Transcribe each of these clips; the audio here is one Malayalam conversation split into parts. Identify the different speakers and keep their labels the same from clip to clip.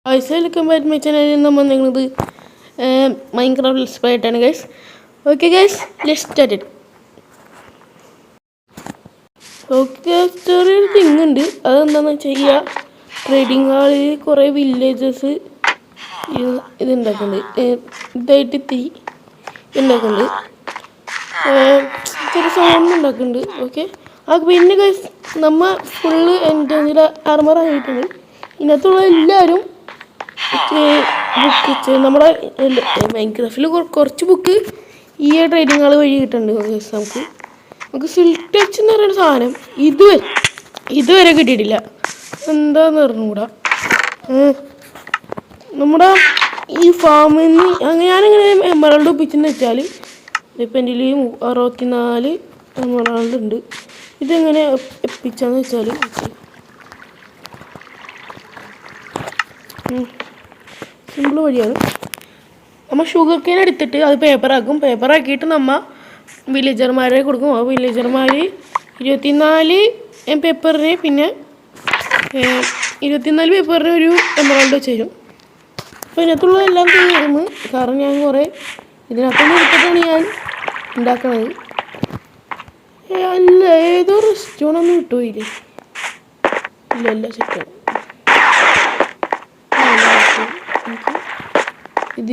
Speaker 1: വെൽക്കം ബാക്ക് മൈ ചാനലിൽ നമ്മൾ നിങ്ങളത് മൈൻക്രാഫ്റ്റ് ലെറ്റ്സ് പ്ലേ ആയിട്ടാണ് guys. Okay guys, let's start it. Okay, ചെറിയൊരു തിങ്ങുണ്ട്. അതെന്താണെന്ന് ചെയ്യുക, ട്രേഡിങ് ഹാളിൽ കുറേ വില്ലേജസ് ഇതുണ്ടാക്കുന്നുണ്ട്, ഇതായിട്ട് തീ ഉണ്ടാക്കുന്നുണ്ട്, ചെറിയ സൗണ്ട് ഉണ്ടാക്കുന്നുണ്ട്. ഓക്കെ, പിന്നെ ഗൈസ് നമ്മൾ ഫുള്ള് എൻ്റെ ആർമർ ആയിട്ടുണ്ട്. ഇതിനകത്തുള്ള എല്ലാവരും ബുക്ക് നമ്മുടെ മൈൻക്രാഫ്റ്റിൽ കുറച്ച് ബുക്ക് ഈ ട്രേഡിങ് ഹാൾ വഴി കിട്ടുന്നുണ്ട്. നമുക്ക് സിൽക്ക് ടച്ച് എന്ന് പറയുന്ന സാധനം ഇതുവരെ കിട്ടിയിട്ടില്ല. എന്താന്ന് പറഞ്ഞുകൂടാ. നമ്മുടെ ഈ ഫാമിൽ നിന്ന് ഞാനെങ്ങനെ എമറാൾഡ് ഒപ്പിച്ചെന്ന് വെച്ചാൽ ഇപ്പം എൻ്റെ 64 എമറാൾഡ് ഉണ്ട്. ഇതെങ്ങനെ ഒപ്പിച്ചാന്ന് വെച്ചാൽ സിമ്പിൾ വഴിയാണ്. നമ്മൾ ഷുഗർ കെയിൻ എടുത്തിട്ട് അത് പേപ്പറാക്കിയിട്ട് നമ്മൾ വില്ലേജർമാരെ കൊടുക്കും. ആ വില്ലേജർമാർ 24 പേപ്പറിന് പിന്നെ 24 പേപ്പറിന് ഒരു എമറാൾഡ് വെച്ച് തരും. അപ്പോൾ ഇതിനകത്തുള്ള എല്ലാം തീർന്നു. കാരണം ഞാൻ കുറേ ഇതിനകത്തുനിന്ന് എടുത്തിട്ടാണ് ഞാൻ ഉണ്ടാക്കണത്. അല്ല, ഏതോ റെസ്റ്റോറൻറ്റൊന്നും കിട്ടുമില്ലേ? ഇല്ല സെറ്റാണ്. ഇത്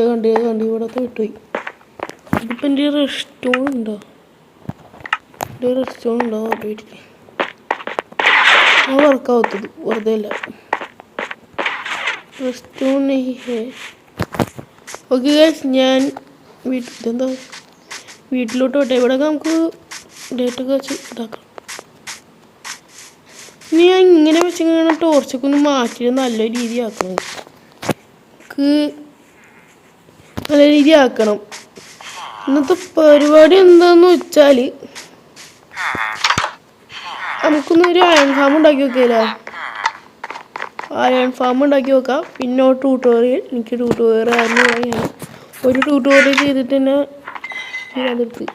Speaker 1: കണ്ടി ഇവിടത്തെ വിട്ടുപോയി. ഇതിപ്പോൾ എൻ്റെ റെസ്റ്റോറൻറ്റ് ഉണ്ടോ? വീട്ടിൽ ആ വർക്കാവത്തത് വെറുതെ അല്ല. റെസ്റ്റോറൻറ്റ് ഓക്കെ ഗൈസ്, ഞാൻ വീട്ടിലോട്ട് പോട്ടെ. ഇവിടെ നമുക്ക് ഡേറ്റൊക്കെ വെച്ച് ഇതാക്കാം. ഇനി ഞാൻ ഇങ്ങനെ വെച്ചിങ്ങനെ ടോർച്ചൊക്കെ ഒന്ന് മാറ്റിയിട്ട് നല്ല രീതിയാക്കണം. നല്ല രീതിയാക്കണം. ഇന്നത്തെ പരിപാടി എന്താന്ന് വെച്ചാൽ നമുക്കൊന്നൊരു അയൺ ഫാം ഉണ്ടാക്കി നോക്കിയാലോ? അയൺ ഫാം ഉണ്ടാക്കി നോക്കാം. പിന്നെ ട്യൂട്ടോറിയൽ ആയിരുന്നു. ഒരു ട്യൂട്ടോറിയൽ ചെയ്തിട്ട് തന്നെ അതിർത്ത് ഇല്ല.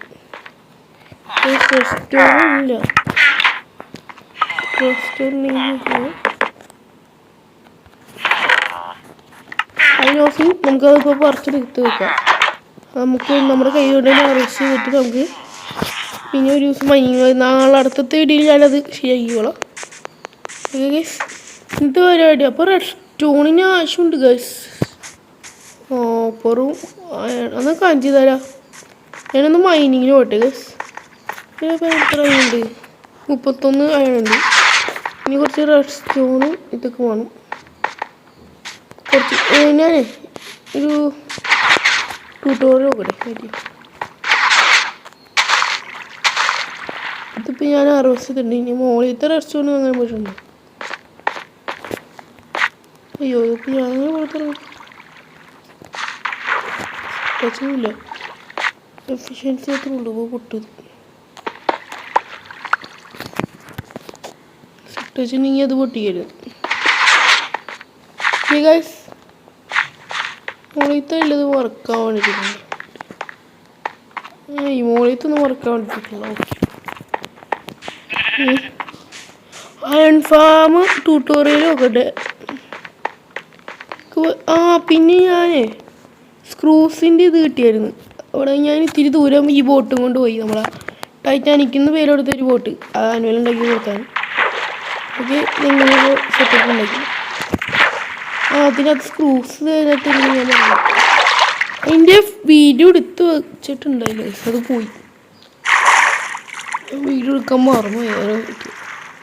Speaker 1: അതിനോസം നമുക്കതിപ്പോൾ പറിച്ചെടുത്ത് വെക്കാം. നമുക്ക് നമ്മുടെ കൈ കൊണ്ട് തന്നെ അറസ്റ്റ് ചെയ്തിട്ട് നമുക്ക് പിന്നെ ഒരു ദിവസം നാളെ അടുത്തത്തെ വീഡിയോയിൽ ഞാനത് ശരിയാക്കിക്കോളാം. ഓക്കെ ഗൈസ്, ഇന്നത്തെ പരിപാടി. അപ്പോൾ റെഡ് സ്റ്റോണിന് ആവശ്യമുണ്ട് ഗൈസ്. ഓപ്പറും അന്ന് കാണിച്ചു തരാം. ഞാനൊന്ന് മൈനിങ്ങിന് പോട്ടെ ഗൈസ്. ഇപ്പോൾ എത്ര അയണുണ്ട്? 31 അയണുണ്ട്. ഇനി കുറച്ച് റെഡ് സ്റ്റോണും ഇതൊക്കെ വേണം. ഞാനേ ഒരു ട്യൂട്ടോറിയൽ നോക്കട്ടെ. ഇതിപ്പോൾ ഞാൻ 60 ഇനി മോളിലത്തെ റെഡ് സ്റ്റോൺ അങ്ങനെ പോയിട്ടുണ്ട്. അയ്യോ, ഇതിപ്പോൾ ഞാൻ അങ്ങനെ കൊടുത്തല്ലോ. ടച്ചില്ല, എഫിഷ്യൻസി അത്ര ഉള്ളൂ. ഇപ്പോൾ പൊട്ടത് ടച്ചിനെങ്കിൽ അത് പൊട്ടിക്കരുത്. ഗൈസ്, മോളിലത്തെ ഉള്ളത് വർക്കാൻ വേണ്ടിയിട്ടുണ്ട്. ഈ മോളിലത്തൊന്നും വർക്കാൻ വേണ്ടിയിട്ടില്ല. അയൺ ഫാം ട്യൂട്ടോറിയൽ നോക്കട്ടെ. പിന്നെ ഞാൻ സ്ക്രൂസിൻ്റെ ഇത് കിട്ടിയായിരുന്നു. അവിടെ ഞാൻ ഇത്തിരി ദൂരം ഈ ബോട്ടും കൊണ്ട് പോയി. നമ്മളെ ടൈറ്റാനിക്കിന്ന് പേരെടുത്തൊരു ബോട്ട് ആനുവൽ ഉണ്ടാക്കി കൊടുക്കാൻ. ഓക്കെ, നിങ്ങളൊരു സെറ്റപ്പ് ഉണ്ടാക്കി. അതിനകത്ത് സ്ക്രൂസ് അതിനകത്ത് ഞാൻ പറഞ്ഞു. അതിൻ്റെ വീഡിയോ എടുത്ത് വെച്ചിട്ടുണ്ടായില്ലേ, അത് പോയി. വീഡിയോ എടുക്കാൻ മറന്നു.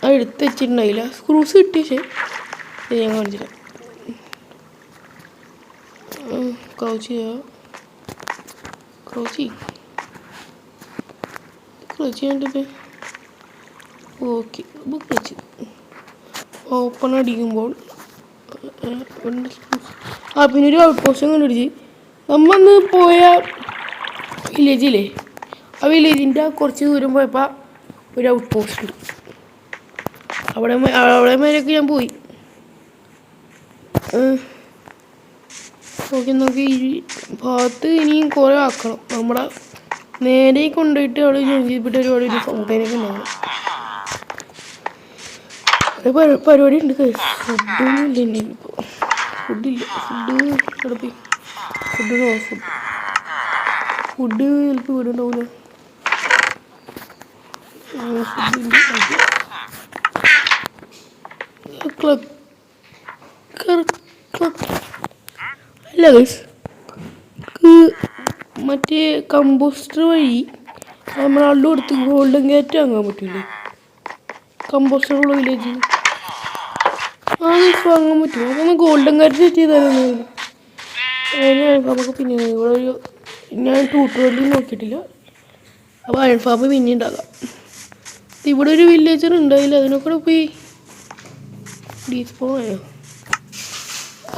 Speaker 1: അത് എടുത്ത് വെച്ചിട്ടുണ്ടായില്ല. സ്ക്രൂസ് കിട്ടി. പക്ഷേ ഞാൻ കാണിച്ചില്ല. ക്രൗച്ച് ചെയ്യേണ്ടത്. ഓക്കെ, ബുക്ക് വെച്ച് ഓപ്പൺ അടിക്കുമ്പോൾ പിന്നെ ഒരു ഔട്ട് പോസ്റ്റ് കണ്ടുപിടിച്ച് നമ്മന്ന് പോയ വില്ലേജില്ലേ, ആ വില്ലേജിൻ്റെ കുറച്ച് ദൂരം പോയപ്പോൾ ഒരു ഔട്ട് പോസ്റ്റ് ഉണ്ട്. അവിടെ മേലേക്ക് ഞാൻ പോയി. നോക്കി ഈ ഭാഗത്ത് ഇനിയും കുറേ ആക്കണം. നമ്മുടെ നേരെ കൊണ്ടുപോയിട്ട് അവിടെ ജോലിപ്പെട്ട് ഒരുപാട് ഒരു ഫൗണ്ടൈനൊക്കെ ഉണ്ടാവണം. കുറേ പരിപാടി ഉണ്ട്. ഫുഡൊന്നും ഇല്ല എൻ്റെ ഇപ്പോൾ. ഫുഡില്ല. ഇവിടെ പോയി ഫുഡ് ചിലപ്പോൾ വീടുണ്ടാവില്ല. അല്ല ഗൈസ്, മറ്റേ കമ്പോസ്റ്റർ വഴി നമ്മളാളുടെ അടുത്ത് ഗോൾഡൻ ഗേറ്റ് വാങ്ങാൻ പറ്റില്ലേ? കമ്പോസ്റ്ററുള്ള വില്ലേജ് ഗൈസ് വാങ്ങാൻ പറ്റും. അതൊന്ന് ഗോൾഡൻ ഗേറ്റ് സെറ്റ് ചെയ്തായിരുന്നു. നമുക്ക് പിന്നെ ഇവിടെ ഒരു ഞാൻ ട്യൂട്ടോറിയൽ നോക്കിയിട്ടില്ല. അപ്പോൾ അയൺ ഫാം പിന്നെ ഉണ്ടാകാം. ഇവിടെ ഒരു വില്ലേജർ ഉണ്ടായില്ല, അതിനൊക്കെ പോയി ഡീസ്പോൺ ആയോ?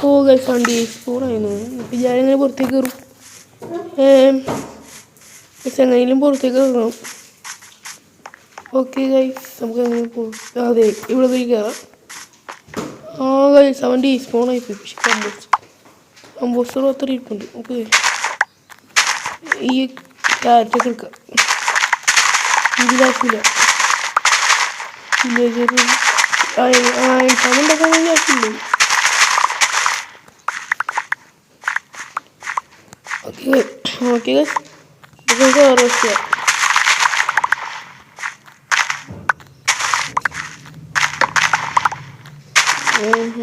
Speaker 1: ഓ ഗൈസ് ആണ് ഡീസ്പോൺ ആയിരുന്നു. ഇപ്പം ഞാനിങ്ങനെ പുറത്തേക്ക് കയറും. എങ്ങനെയും പുറത്തേക്ക് ഇറങ്ങണം. ഓക്കെ ഗൈസ്, നമുക്ക് എങ്ങനെ പോകും? അതെ, ഇവിടെ പോയി കയറാം. ആ ഗൈസ് അവൻ ഡീസ്പോൺ ആയിപ്പോയി. പക്ഷെ കമ്പോസ്റ്റർ അത്ര ഇരിപ്പുണ്ട്. ഓക്കെ, ഈ ക്യാരറ്റൊക്കെ എടുക്കാം. ഇതിലാക്കില്ല വില്ലേജർ ഉണ്ടാക്കാൻ വേണ്ടി ആക്കില്ലേ? ഓക്കെ ഗൈസ്, നമുക്ക് ഹാർവെസ്റ്റ് ചെയ്യാം.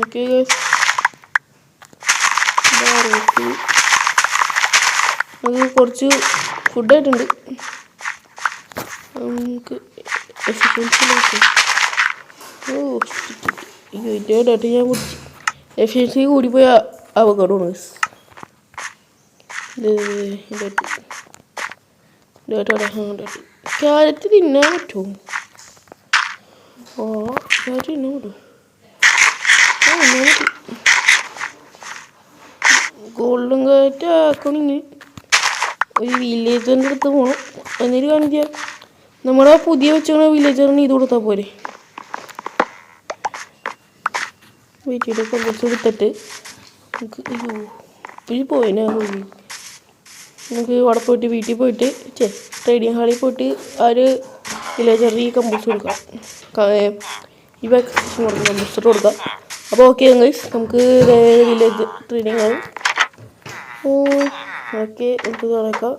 Speaker 1: ഓക്കെ ഗൈസ്, അത് കുറച്ച് ഫുഡായിട്ടുണ്ട്. നമുക്ക് എഫിഷ്യൻസി ഇതിനായിട്ട് ഞാൻ കുടിച്ചു. എഫിഷ്യൻസി കൂടിപ്പോയ അവഗഡോണ് ഗൈസ്. ക്യാരറ്റ് തിന്നാൻ പറ്റുമോ? ക്യാരറ്റ് തിന്നാൻ പറ്റുമോ? ഗോൾഡൻ ക്യാരറ്റ് ആക്കണമെങ്കിൽ ഒരു വില്ലേജറിൻ്റെ അടുത്ത് പോകണം. എന്നിട്ട് കാണിച്ചാൽ നമ്മുടെ പുതിയ വെച്ചാൽ വില്ലേജറിന് ഇത് കൊടുത്താൽ പോരെ. വീട്ടിൽ കുറച്ച് എടുത്തിട്ട് നമുക്ക് ഇപ്പോഴും പോയിനാ പോയി. നമുക്ക് അവിടെ പോയിട്ട് വീട്ടിൽ പോയിട്ട് ട്രേഡിങ് ഹാളിൽ പോയിട്ട് ആ ഒരു വില്ലേജറിൽ കമ്പോസ്റ്റ് കൊടുക്കാം. ഈ വാക്സിൻ കൊടുക്കാം, കമ്പോസ്റ്റർ കൊടുക്കാം. അപ്പോൾ ഓക്കെ ഗൈസ്, നമുക്ക് വില്ലേജ് ട്രേഡിങ് ഹാൾ ഓക്കെ നമുക്ക് തുറക്കാം.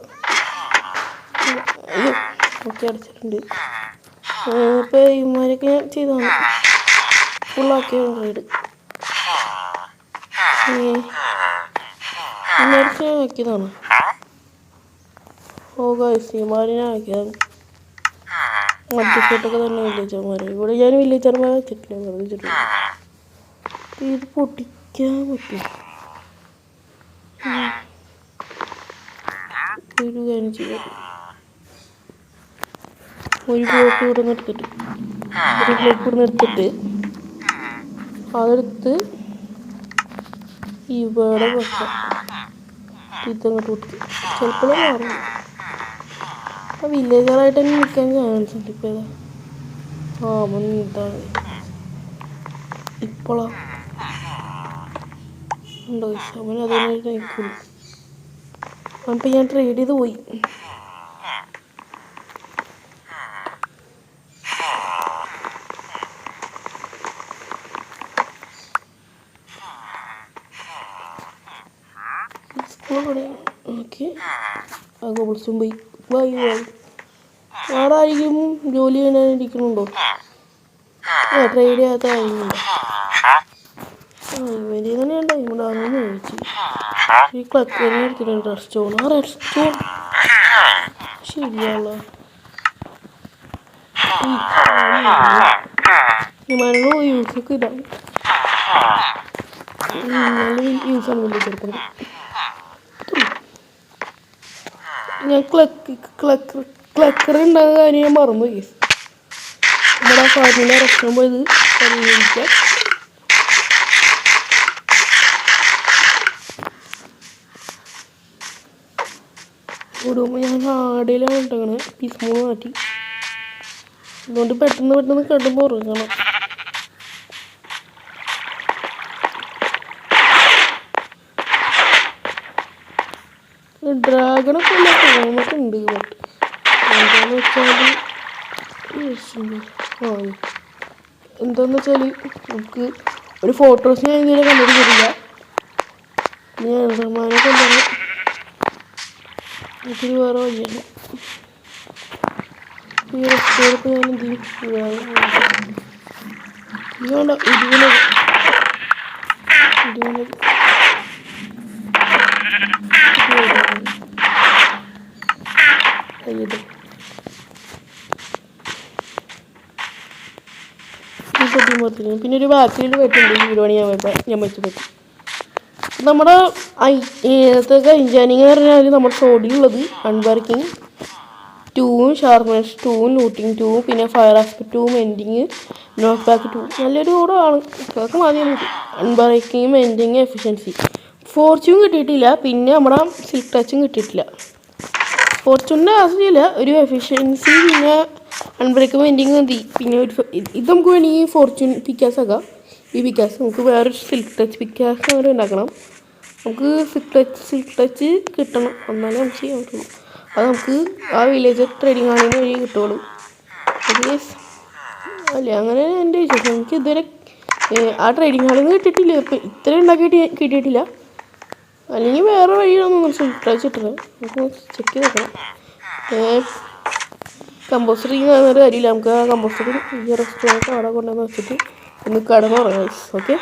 Speaker 1: ഓക്കെ അടച്ചിട്ടുണ്ട്. ഇപ്പോൾ ഇമാരൊക്കെ ഞാൻ ചെയ്താണ് ഫുള്ളാക്കിയ റൈഡ് ഇമാരൊക്കെ ഞാൻ ആക്കിയതാണ്. ഓ ഗൈസ്, ഇമാരിനെ ആക്കിയതാണ്. മറ്റൊക്കെ തന്നെ വില്ലേജർമാരെ. ഇവിടെ ഞാൻ വില്ലേജർമാരെ വെച്ചിട്ടില്ല, വെറുതെ വെച്ചിട്ടില്ല. ഇത് പൊട്ടിക്കാൻ പറ്റും. ഒരു കാര്യം ചെയ്യാം, ഒരു ബ്ലോക്ക് ഇവിടെ നിന്ന് എടുത്തിട്ട് അതെടുത്ത് ഇവിടെ വെക്കാം. ഇതങ്ങോട്ട് കൊടുത്ത് ചിലപ്പോൾ മാറും. ആ വില്ലേജറായിട്ട് തന്നെ നിൽക്കാൻ ചാൻസ് ഉണ്ട്. ഇപ്പോൾ ഏതാ ഇതാണ് ഇപ്പോഴാ ഉണ്ടോ അവൻ അതിനായിട്ട് നിൽക്കുള്ളൂ. അപ്പം ഞാൻ ട്രേഡ് ചെയ്ത് പോയി. ഓക്കെ ഗോൾസും പോയി വേറെ ആരെങ്കിലും ജോലി ചെയ്യാനിരിക്കണുണ്ടോ? ട്രേഡ് ചെയ്യാത്ത ആരെങ്കിലും ഇവര് തന്നെയുണ്ടോ? ഇവിടെ ആണെന്ന് ചോദിച്ചു. ഈ ക്ലക്കിനെ എടുത്തിട്ടുണ്ട്. Red stone. റെഡ് സ്റ്റോൺ ശരിയാണല്ലോ. മരങ്ങൾ യൂസൊക്കെ ഇതാണ്. നല്ല യൂസാണ് വലിയ ചെറുപ്പം. ഞാൻ ക്ലക്കർ ഉണ്ടാകുന്ന കാര്യം ഞാൻ മറന്നു. നമ്മുടെ ഫാമിലെ റെസ്റ്റോറൻറ്റ് പോയത് പരിഗണിക്കാം. കൂടുമ്പോൾ ഞാൻ ആടയിലാണ് ഇട്ടങ്ങനെ പീസ് മാറ്റി. അതുകൊണ്ട് പെട്ടെന്ന് കിടമ്പോൾ ഉറങ്ങണം. ഡ്രാഗണൊക്കെ ഇല്ല, ഫോമൊക്കെ ഉണ്ട്. എന്താണെന്ന് വെച്ചാൽ എന്താണെന്ന് വെച്ചാൽ നമുക്ക് ഒരു ഫോട്ടോസ് ഞാൻ ഇതുവരെ കണ്ടുപിടിച്ചിട്ടില്ല. ഞാൻ റഹ്മാനെ കൊണ്ടാണ് ഇതിൽ വേറെ വഴിയാണ്. ഈ റെസ്റ്റോറൊക്കെ ഞാൻ എന്ത് ചെയ്യും ഇതുകൊണ്ട് ഇതിനെ പിന്നെ ഒരു ബാക്കിൽ പറ്റുന്നുണ്ട്. ഈ വീട് പണി ഞാൻ വെച്ച് പറ്റും. നമ്മുടെ ഏതൊക്കെ എൻജാനിങ് എന്ന് പറഞ്ഞാൽ നമ്മുടെ സോഡിലുള്ളത് അൺവർക്കിംഗ് 2, ഷാർപ്പ്നെസ് 2, ലൂട്ടിങ് 2, പിന്നെ ഫയർ ആസ്പെക്ട് 2, മെൻഡിങ്, നോക്ക് ബാക്ക് 2. നല്ലൊരു കൂടമാണ്. അതൊക്കെ മതി നമുക്ക്. അൺബ്രേക്കിങ്, മെൻഡിങ്, എഫിഷ്യൻസി. ഫോർച്യൂൺ കിട്ടിയിട്ടില്ല. പിന്നെ നമ്മുടെ സിൽക്ക് ടച്ചും കിട്ടിയിട്ടില്ല. ഫോർച്യൂണിൻ്റെ ആവശ്യമില്ല. ഒരു എഫിഷ്യൻസി, പിന്നെ അൺബ്രേക്ക്, മെൻഡിങ് മതി. പിന്നെ ഒരു ഇത് നമുക്ക് വേണമെങ്കിൽ ഫോർച്യൂൺ പിക്കാസ് ആക്കാം. ഈ പിക്കാസ് നമുക്ക് വേറൊരു സിൽക്ക് ടച്ച് പിക്കാസ് അങ്ങനെ ഉണ്ടാക്കണം. നമുക്ക് സിൽക്ക് ടച്ച് കിട്ടണം, എന്നാലേ നമുക്ക് ചെയ്യാൻ പറ്റുള്ളൂ. അത് നമുക്ക് ആ വില്ലേജ് ട്രേഡിങ് ആണെങ്കിൽ വഴി കിട്ടുള്ളൂ. അല്ലേ അങ്ങനെ എൻ്റെ വിശ്വാസം. എനിക്ക് ഇതുവരെ ആ ട്രേഡിങ് ഹാളിൽ നിന്ന് കിട്ടിയിട്ടില്ല. ഇപ്പം ഇത്ര ഉണ്ടാക്കിയിട്ട് കിട്ടിയിട്ടില്ല. അല്ലെങ്കിൽ വേറെ വഴിയാണെന്ന് സിൽക്ക് ടച്ച് കിട്ടുന്നത്. നമുക്ക് ചെക്ക് ചെയ്ത് നോക്കണം. കമ്പോസ്റ്റർ ചെയ്യുന്ന കാര്യമില്ല. നമുക്ക് ആ കമ്പോസ്റ്റർ ഈ റെസ്റ്റോറൻറ്റ് അവിടെ കൊണ്ടുവന്ന് വെച്ചിട്ട് ഒന്ന് കടന്നുറങ്ങാം. ഓക്കെ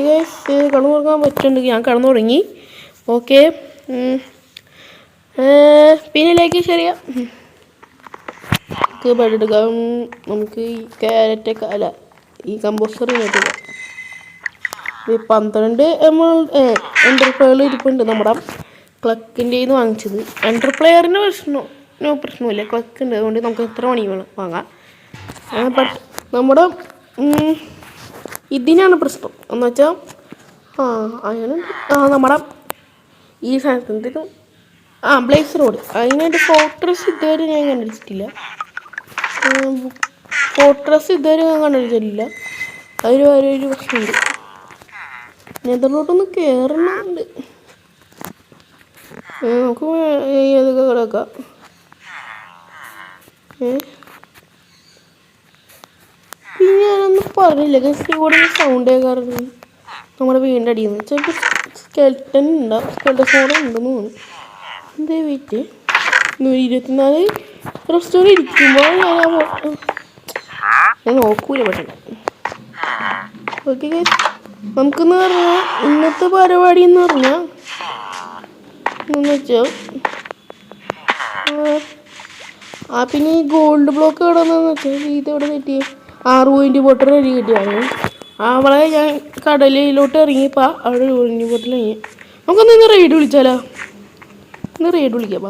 Speaker 1: ഗൈസ്, കടന്നുറങ്ങാൻ പറ്റുന്നുണ്ട്. ഞാൻ കടന്നുറങ്ങി. ഓക്കെ, പിന്നെ ലൈക്ക് ശരിയാ. നമുക്ക് ബെഡെടുക്കാം. നമുക്ക് ഈ ക്യാരറ്റൊക്കെ അല്ല ഈ കമ്പോസ്റ്റർ ഇങ്ങോട്ടില്ല. 12 എൻ്റർപ്ലെയറിൽ ഇരിപ്പുണ്ട്. നമ്മുടെ ക്ലക്കിൻ്റെ നിന്ന് വാങ്ങിച്ചത്. എൻ്റർപ്ലെയറിന് പ്രശ്നമില്ല. ക്ലക്ക് ഉണ്ട്, അതുകൊണ്ട് നമുക്ക് എത്ര മണി വേണം വാങ്ങാം. ബട്ട് നമ്മുടെ ഇതിനാണ് പ്രശ്നം എന്ന് വെച്ചാൽ അങ്ങനെ നമ്മുടെ ഈ സാധനത്തിന് ബ്ലേസ് റോഡ് അതിനായിട്ട് ഫോർട്രസ് ഇതുവരെ ഞാൻ കണ്ടുപിടിച്ചിട്ടില്ല. അതിന് വേറെ ഒരു പ്രശ്നമുണ്ട്. നെതറിലോട്ടൊന്ന് കയറണുണ്ട്. നമുക്ക് ഏതൊക്കെ കിടക്കാം. പിന്നെ ഞാനൊന്നും പറഞ്ഞില്ല. ജസ്റ്റ് ഇവിടെ സൗണ്ട് കേൾക്കാറുണ്ട് നമ്മുടെ വീടിൻ്റെ അടിയിൽ നിന്ന്. ചിലപ്പോൾ സ്കെൽട്ടൻ ഉണ്ടാവും. സ്കെൽട്ടൻ ഫോൺ ഉണ്ടെന്ന് തോന്നുന്നു. എന്തേ വെയിറ്റ് 124 റെസ്റ്റോറൻറ്റ് ഇരിക്കുമ്പോൾ ഞാൻ നോക്കൂല പെട്ടെന്ന്. ഓക്കെ ഗൈസ്, നമുക്കെന്ന് പറഞ്ഞാൽ ഇന്നത്തെ പരിപാടി എന്ന് പറഞ്ഞാൽ എന്ന് വെച്ചാൽ പിന്നെ ഈ ഗോൾഡ് ബ്ലോക്ക് എവിടെ നിന്നെന്ന് വെച്ചാൽ ഇതെവിടെ കിട്ടി. 6 പോയിൻ്റ് ബോട്ടിൽ റെഡി കിട്ടിയാണ്. അവളെ ഞാൻ കടലിലോട്ട് ഇറങ്ങിയപ്പോൾ അവിടെ 1 പോയിൻ്റ് ബോട്ടിൽ കഴിഞ്ഞ്. നമുക്കൊന്ന് റൈഡ് വിളിച്ചാലോ? ഇന്ന് റൈഡ് വിളിക്കാം.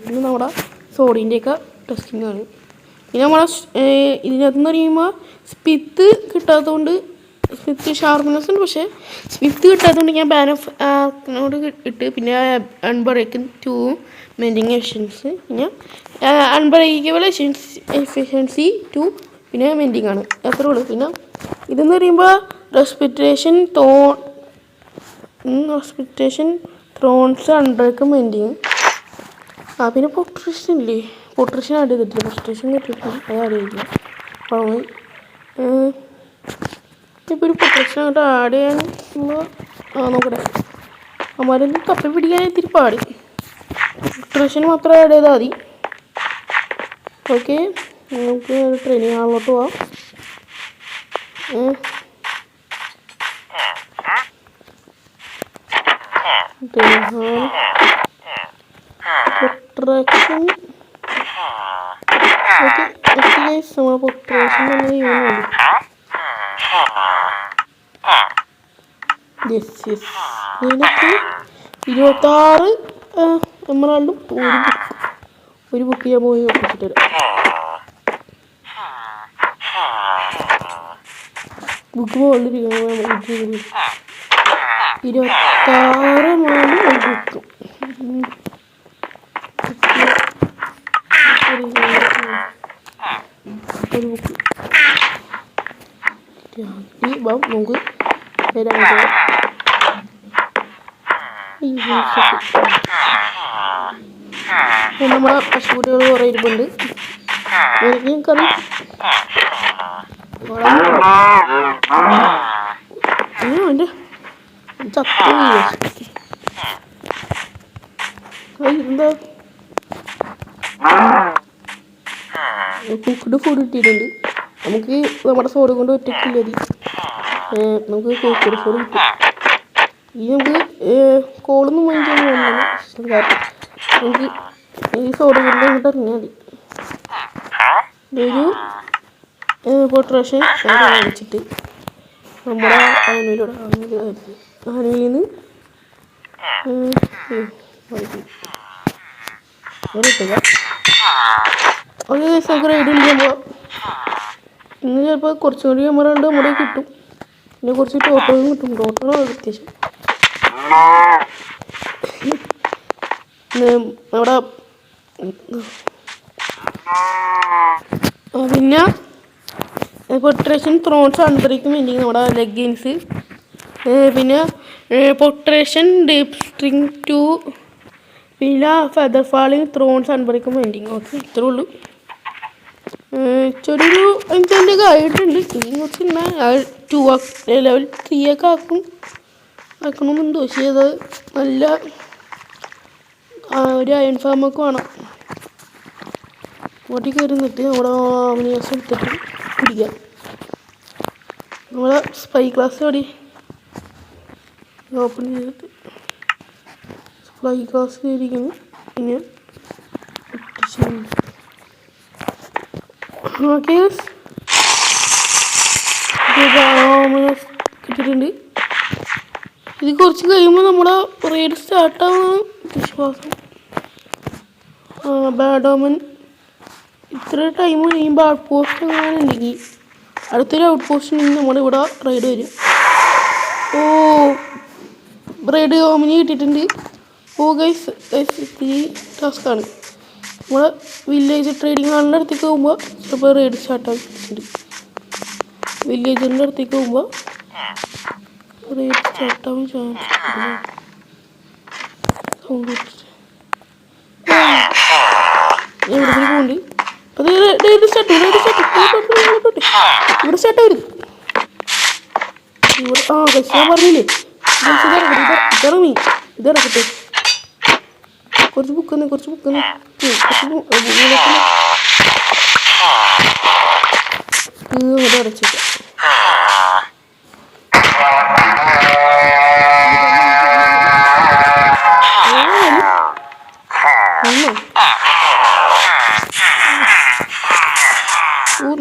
Speaker 1: ഇന്ന് നമ്മുടെ സോഡിൻ്റെയൊക്കെ ടെസ്റ്റിംഗ് ആണ്. പിന്നെ നമ്മളെ ഇതിനകത്തെന്ന് പറയുമ്പോൾ സ്പിത്ത് കിട്ടാത്തതുകൊണ്ട് സ്മിത്ത് ഷാർപ്പ്നെസ് ഉണ്ട്. പക്ഷേ സ്മിത്ത് കിട്ടാത്തതുകൊണ്ട് ഞാൻ ബാൻ ഓഫ് ആർക്കിനോട് ഇട്ട്. പിന്നെ അൺബ്രേക്കിംഗ് 2, മെൻഡിങ് എഫിഷ്യൻസി, പിന്നെ അൺബ്രേക്കബിൾ എഫിഷ്യൻസി 2, പിന്നെ മെൻഡിങ് ആണ്. അത്രേ ഉള്ളൂ. പിന്നെ ഇതെന്ന് പറയുമ്പോൾ റെസ്പിറ്റേഷൻ ത്രോൺസ്, അൺബ്രേക്ക്, മെൻഡിങ്. പിന്നെ പൊട്രീഷൻ ഇല്ലേ, പൊട്രീഷൻ ആഡ് ചെയ്തിട്ടില്ല. പൊട്രീഷൻ കിട്ടിയിട്ടില്ല, അത് അറിയില്ല. അപ്പോൾ ഇപ്പോൾ ഒരു പൊട്രീഷൻ അങ്ങോട്ട് ആഡ് ചെയ്യാൻ നോക്കട്ടെ. അമ്മാരൊന്നും തപ്പി പിടിക്കാൻ ഇത്തിരി പാടി. പൊട്രീഷൻ മാത്രം ആഡ് ചെയ്താൽ മതി. ഓക്കെ, നമുക്ക് ട്രെയിനിങ് ഹാളിലോട്ട് പോവാം. പൊട്രാക്ഷൻ ഓക്കെ ഗൈസ്, നമ്മൾ പൊട്രാക്ഷൻ തന്നെ ചെയ്യുന്നുണ്ട്. ഇതിനൊക്കെ 26 എമറാൾഡും ഒരു ബുക്ക് ഞാൻ പോയി ഒപ്പിച്ചിട്ട് വരാം. ബുക്ക് പോകാണ്ടിരിക്കണം. 26 എമറാൾഡും ഒരു ബുക്കും. ഒരു ബുക്ക് നമുക്ക് നമ്മുടെ പശുക്കുട്ടികൾ കുറേ ഇരിപ്പുണ്ട്. എനിക്കറിയാം അവൻ്റെ ചത്തു എന്താ കുക്കിഡ് ഫുഡ് കിട്ടിയിട്ടുണ്ട്. നമുക്ക് നമ്മുടെ സോഡ് കൊണ്ട് ഒറ്റക്കില്ലതി നമുക്ക് കുക്കിഡ് ഫുഡ് കിട്ടും. ഈ നമുക്ക് കോളൊന്നും വാങ്ങിക്കാൻ നമുക്ക് ഈ സോഡ് കൊണ്ട് അങ്ങോട്ട് ഇറങ്ങിയാൽ മതി. ഇതൊരു പൊട്രേഷൻ വാങ്ങിച്ചിട്ട് നമ്മുടെ ആനുവലിലൂടെ ആനുവലിൽ നിന്ന് ഇട്ടുക. ഒരു ദിവസം റൈഡ് ചെയ്യുമ്പോൾ ഇന്ന് ചിലപ്പോൾ കുറച്ചും കൂടി ക്യാമറ നമ്മുടെ കിട്ടും. പിന്നെ കുറച്ച് ടോട്ടോയും കിട്ടും. ടോട്ടോണ് അത്യാവശ്യം അവിടെ. പിന്നെ പൊട്രേഷൻ ത്രോൺസ് അണ്ടറിക്കും വേണ്ടി നമ്മുടെ ലെഗിൻസ്. പിന്നെ പൊട്രേഷൻ ഡീപ് സ്ട്രിങ് 2 പിന്നെ ഫെദർ ഫാളിങ് ത്രോൺസ് അൺബ്രേക്കും വേണ്ടിങ്. ഓക്കെ, ഇത്രേ ഉള്ളൂ. ചെറിയൊരു 5 ആയിട്ടുണ്ട്. ഇനി കുറച്ച് ലെവൽ 3 ഒക്കെ ആക്കണമെന്നുണ്ട്. പക്ഷേ അത് നല്ല ഒരു അയൺ ഫാമൊക്കെ വേണം. ഓട്ടി കയറുന്നിട്ട് നമ്മുടെ ആമിനിയാസ് എടുത്തിട്ട് പിടിക്കാം. നമ്മളെ സ്പൈ ക്ലാസ് ഓടി ഓപ്പൺ ചെയ്തിട്ട് സ്പൈ ക്ലാസ് കയറിയിരിക്കുന്നു. പിന്നെ കിട്ടിയിട്ടുണ്ട്. ഇത് കുറച്ച് കഴിയുമ്പോൾ നമ്മുടെ റൈഡ് സ്റ്റാർട്ടാവുന്ന വിശ്വാസം. ബാഡോമൻ ഇത്ര ടൈം കഴിയുമ്പോൾ ഔട്ട് പോസ്റ്റ് അങ്ങനെ ഉണ്ടെങ്കിൽ അടുത്തൊരു ഔട്ട് പോസ്റ്റ് ഉണ്ടെങ്കിൽ നമ്മളിവിടെ റൈഡ് വരും. ഓ, റൈഡ് ഓമിനി കിട്ടിയിട്ടുണ്ട്. ഓ ഗൈസ്, ഈ ടാസ്ക്കാണ്. നമ്മളെ വില്ലേജ് ട്രേഡിങ് ആളുടെ അടുത്തേക്ക് പോകുമ്പോൾ ചിലപ്പോൾ റൈഡ് സ്റ്റാർട്ടാക്കിയിട്ടുണ്ട്. വില്ലേജറിൻ്റെ അടുത്തേക്ക് പോകുമ്പോൾ റൈഡ് സ്റ്റാർട്ടാവാൻ ചാൻസ് സൗണ്ട് എവിടെ പോകുന്നുണ്ട്. അത് റൈഡ് സ്റ്റാർട്ട് ഇവിടെ സ്റ്റാർട്ട് വരും. ഇവിടെ ഗൈസ് ഞാൻ പറഞ്ഞില്ലേ ഇതറങ്ങി ഇതറക്കട്ടെ. കുറച്ച് ബുക്ക് ഇവിടെ അടച്ചിട്ട്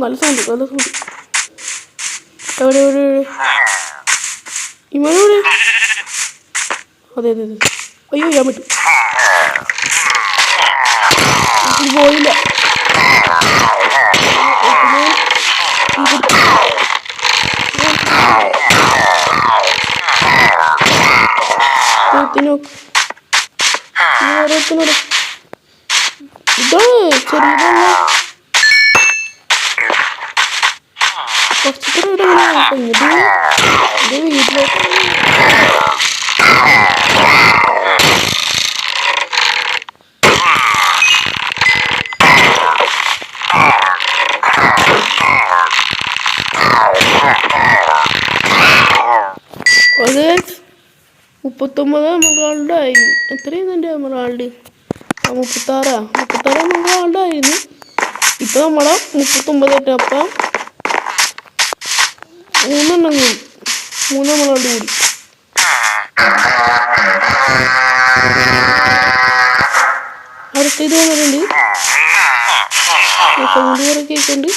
Speaker 1: നല്ല സൗണ്ട്. എവിടെ ഇവനോട് അതെ. അയ്യോ, ഞാൻ പറ്റും പോയില്ല. ഇതാണ് ചെറിയ കുറച്ചിട്ട് കഴിഞ്ഞിട്ട് എൻ്റെ വീട്ടിലേക്ക് അത് 39 എമറാൾഡ് ആയി. എത്രയാണ് എൻ്റെ എമറാൾഡ്? 36 എമറാൾഡ് ആയിരുന്നു. ഇപ്പം നമ്മളെ 39 അപ്പം 3 എമറാൾഡ് കൂടി. അടുത്ത ഇത് വന്നിട്ടുണ്ട്. സൗണ്ട് കുറെ കേൾക്കുന്നുണ്ട്.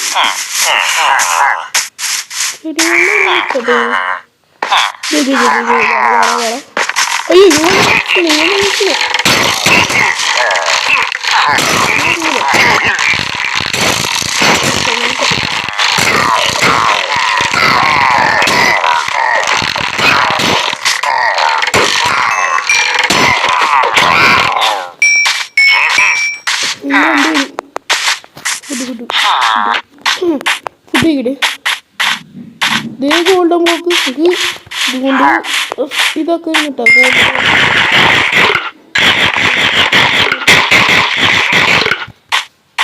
Speaker 1: അയ്യോ ഗോൾഡൻ ബ്ലോക്ക് ഇതുകൊണ്ട് ഇതൊക്കെ കേട്ടോ.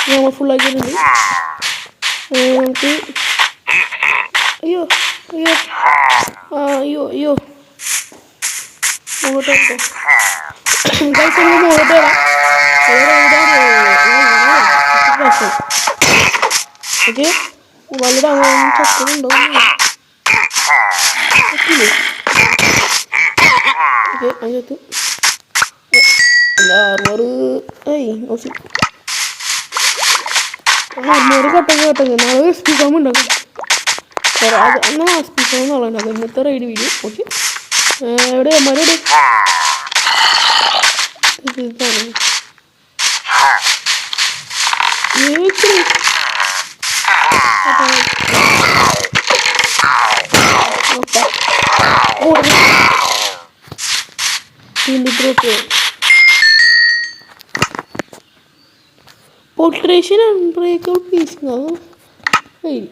Speaker 1: നമ്മൾ ഫുള്ളാക്കിയിട്ടുണ്ട്. നമുക്ക് അയ്യോ അയ്യോ അയ്യോ അയ്യോ മുകളിലോട്ട് വരട്ടെ ഗൈസ് നമുക്ക് മുകളിലോട്ട് വരാം ഓക്കെ വളരെ അങ്ങനെ ചക്കുന്നുണ്ടോ ഓക്കെ അതിനകത്ത് ആറുമാറ് നോക്കി അറുന്നൂറ് കട്ടങ്ങ് നാളെ സ്പീക്കാകുമ്പോൾ ഉണ്ടാക്കും അത് എന്നാൽ ആ സ്പീക്കാകുമ്പോൾ നാളെ ഉണ്ടാക്കും ഇന്നത്തെ റൈഡ് വീഡിയോ ഓക്കെ എവിടെ മരയുടെ Poltration and breakout piece now. Hey.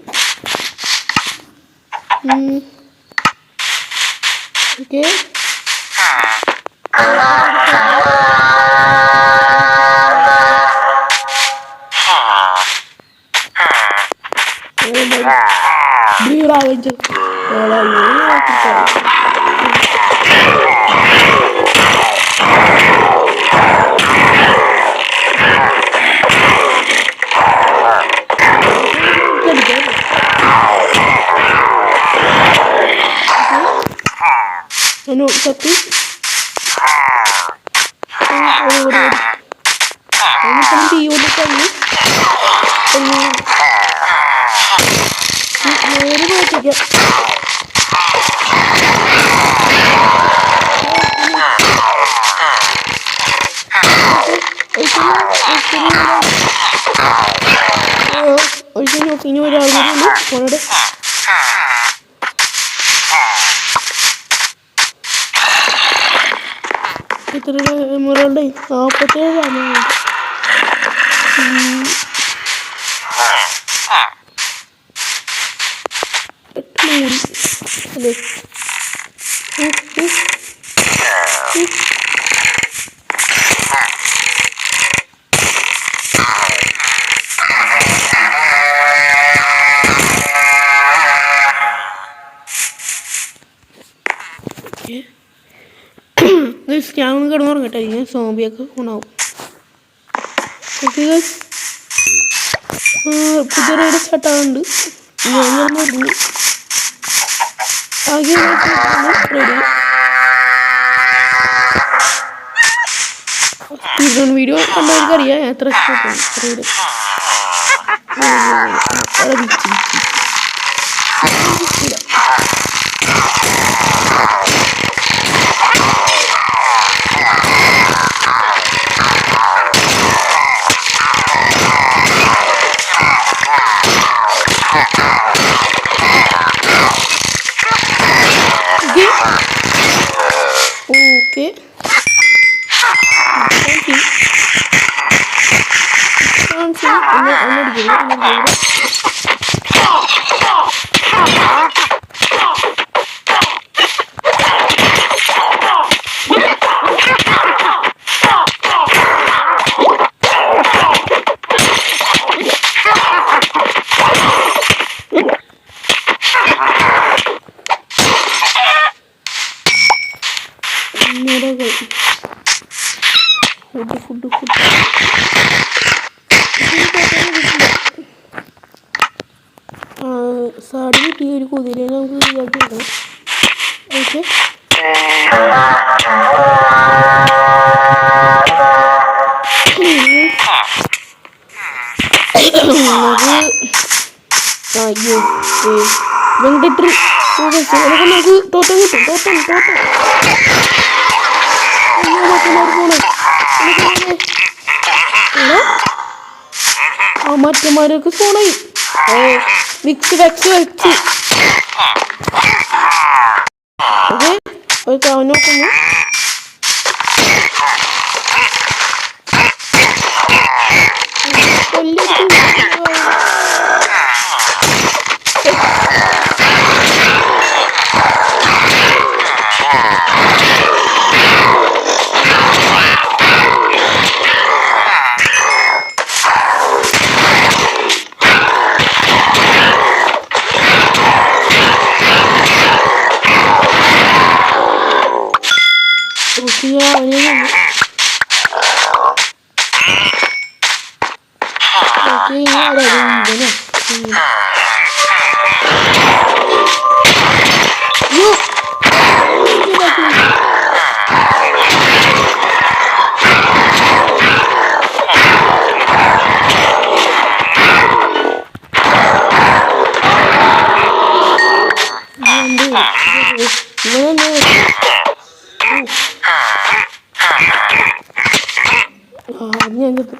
Speaker 1: Okay. Ano sakit? Ano pang tiyo na kami? Ano? Meron ba ito? Ini ada algo dulu, mana deh? Itu ada emerald deh, apa tuh namanya? ഞാൻ ഒന്ന് കിടന്നുറങ്ങട്ടെ ഇങ്ങനെ സോംബിയൊക്കെ ഉണ്ടാവും ഓക്കെ ഗൈസ് പുതിയ റൈഡ് സ്റ്റാർട്ടാകുന്നുണ്ട് ഞാൻ പറഞ്ഞു ആകെ റൈഡ് വീഡിയോ കണ്ടവർക്കറിയാം എത്ര ഇഷ്ടപ്പെട്ടു ride Okay. Thank you. Food. Sari കിട്ടിയ ഒരു കുതിരയെ നമുക്ക് ഇതാക്കി എടുക്കണം ഓക്കെ അയ്യോ വെങ്കട്ടർ നമുക്ക് ടോട്ടം കിട്ടും ടോട്ടം മറ്റന്മാരൊക്കെ ഫോണായി മിക്സ് വെച്ച് ഓക്കെ അവൻ നോക്കുന്നു അയ്യോ അവനെ ഞാൻ കിട്ടും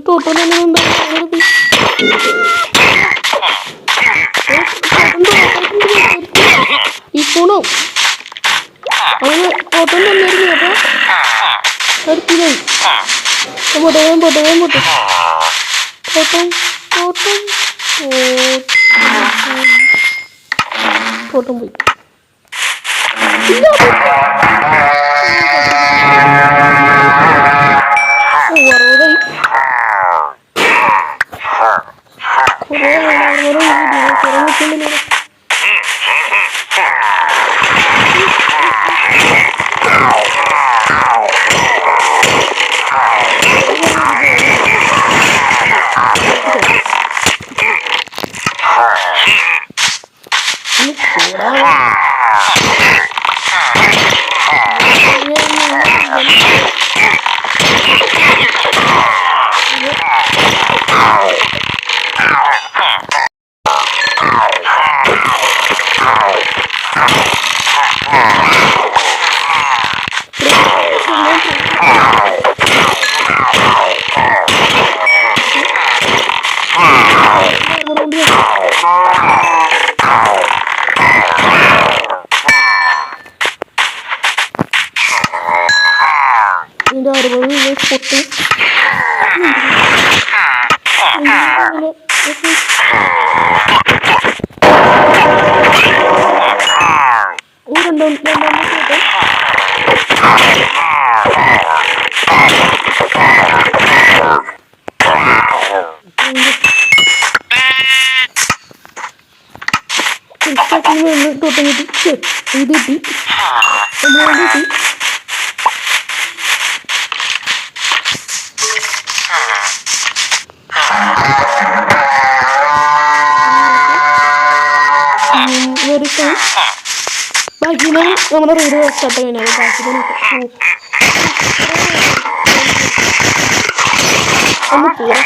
Speaker 1: ടോട്ടോ തന്നെ ഈ ഫോണോ അങ്ങനെ ടോട്ടോ തന്നെയായിരുന്നു കേട്ടോ അടുത്തില്ലായി പോട്ടെ ടോട്ടം ടോട്ടം ടോട്ടം പോയി ഇത് കിട്ടി ബാക്കി നമ്മുടെ റീഡ് സ്റ്റാർട്ട് കഴിഞ്ഞാൽ ബാക്കി ഒന്ന് പോവാം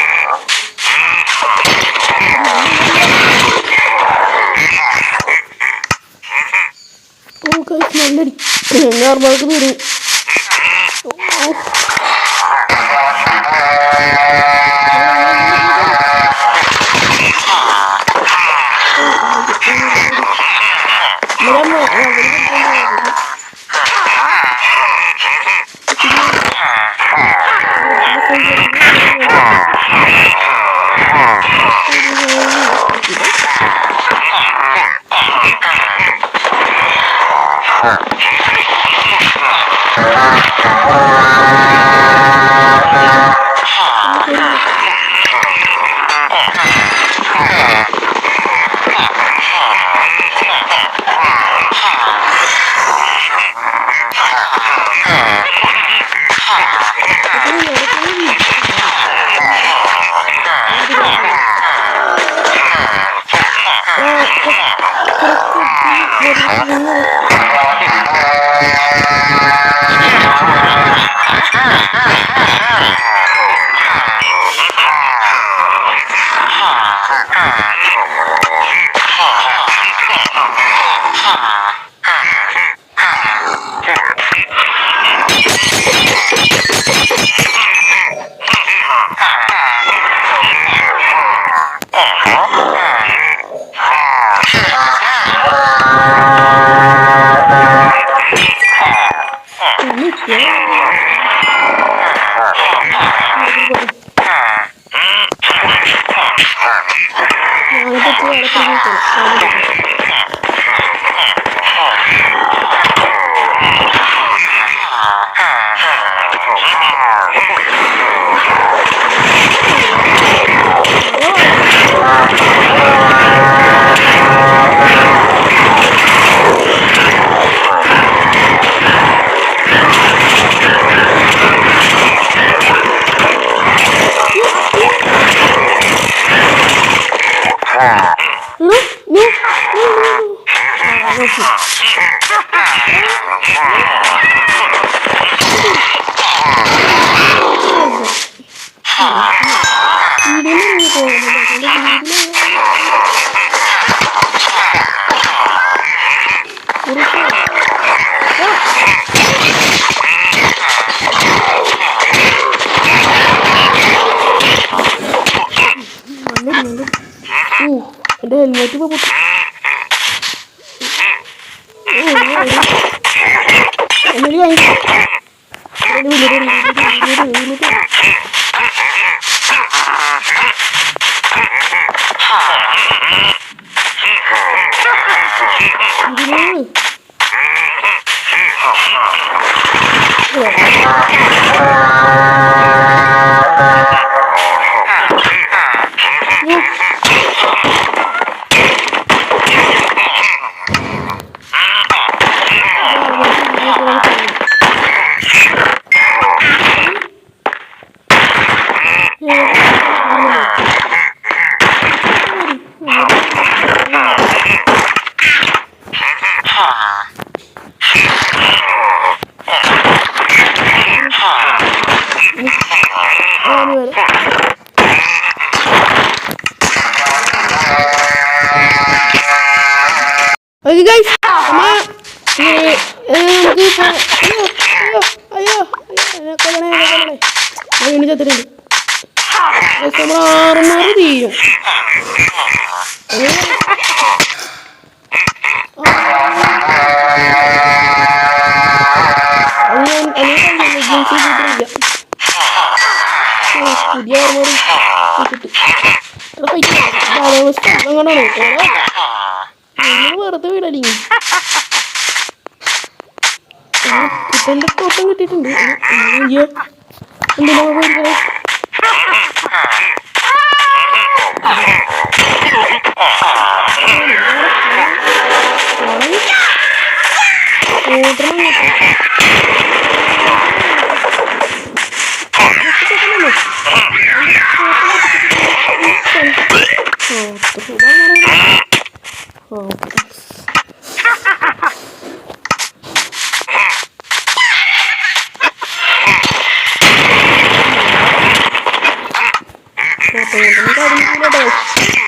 Speaker 1: നല്ലടി നോർമൾക്ക് വരും എൻ്റെ ഹെൽമെറ്റ് ഇപ്പോൾ പൊട്ടി. എന്നൊരു കാര്യം Okay guys, തീരും. വെറുതെ വീടല്ലേ കിട്ടേണ്ട തോട്ടം കിട്ടിയിട്ടുണ്ട്. എന്തിനാ പോയിരിക്കണേ?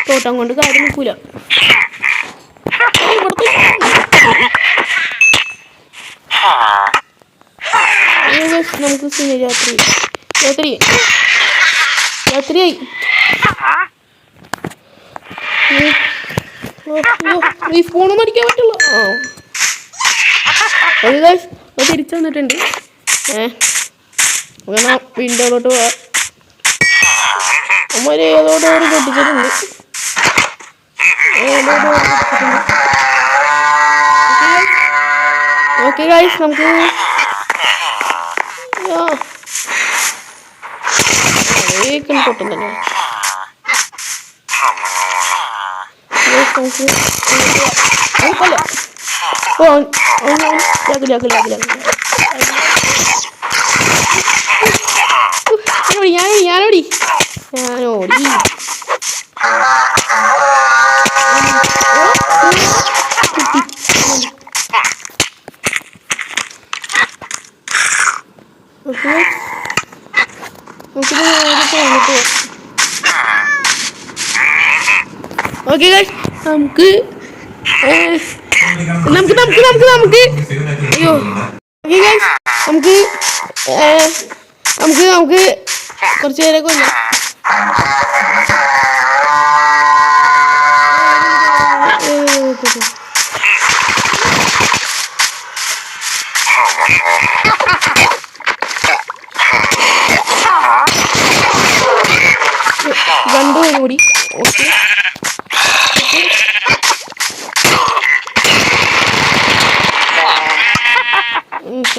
Speaker 1: തോട്ടം കൊണ്ട് കാര്യം നിൽക്കൂല. നമുക്ക് രാത്രിയായി ഈ ഫോണൊന്നും അടിക്കാൻ പറ്റുള്ളൂ. തിരിച്ചു വന്നിട്ടുണ്ട്. അങ്ങനെ വിൻഡോയിലോട്ട് പോവാ. അമ്മ ഏതോ ഡോറ് പൊട്ടിച്ചിട്ടുണ്ട്. ഓക്കെ ഗൈസ്, നമുക്ക് പൊട്ടുന്നല്ലേ. ഞാനോടി ഓക്കെ ഗൈസ്, നമുക്ക് അയ്യോ ഓക്കെ ഗൈസ്, നമുക്ക് കുറച്ച് നേരം കൊല്ലാം. കൂടി ഓക്കെ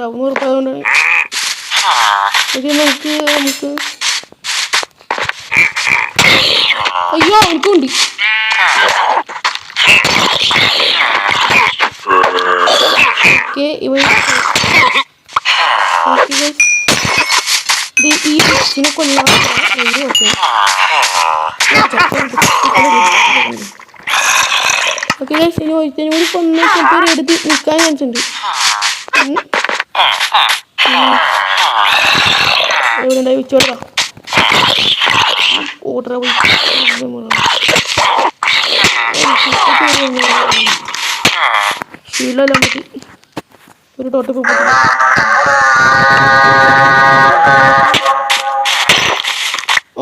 Speaker 1: നിർത്താതുകൊണ്ടാണ്. നമുക്ക് അയ്യോ എനിക്കുണ്ട്. ഓക്കെ ഈ ഫിഷിനെ കൊല്ലാൻ ഓക്കെ ഗൈസ്, ഇനി ഒരുത്തനും കൂടി കൊന്ന് ചിലപ്പോൾ എടുത്ത് നിൽക്കാൻ ചാൻസ് ഉണ്ട്. എവിടെ ഉണ്ടായി വെച്ചോടാ. വിടറ പോയി ശീലമല്ല മതി ഒരു ടോട്ടപ്പ്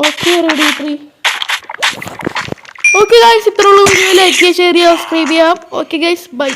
Speaker 1: ഓക്കെ റെഡി 3 ഓക്കെ ഗൈസ് ഇത്രയുള്ള വീഡിയോ ലൈക്ക് ചെയ്യുക ഷെയർ ചെയ്യുക സബ്സ്ക്രൈബ് ചെയ്യാം ഓക്കെ ഗൈസ് ബൈ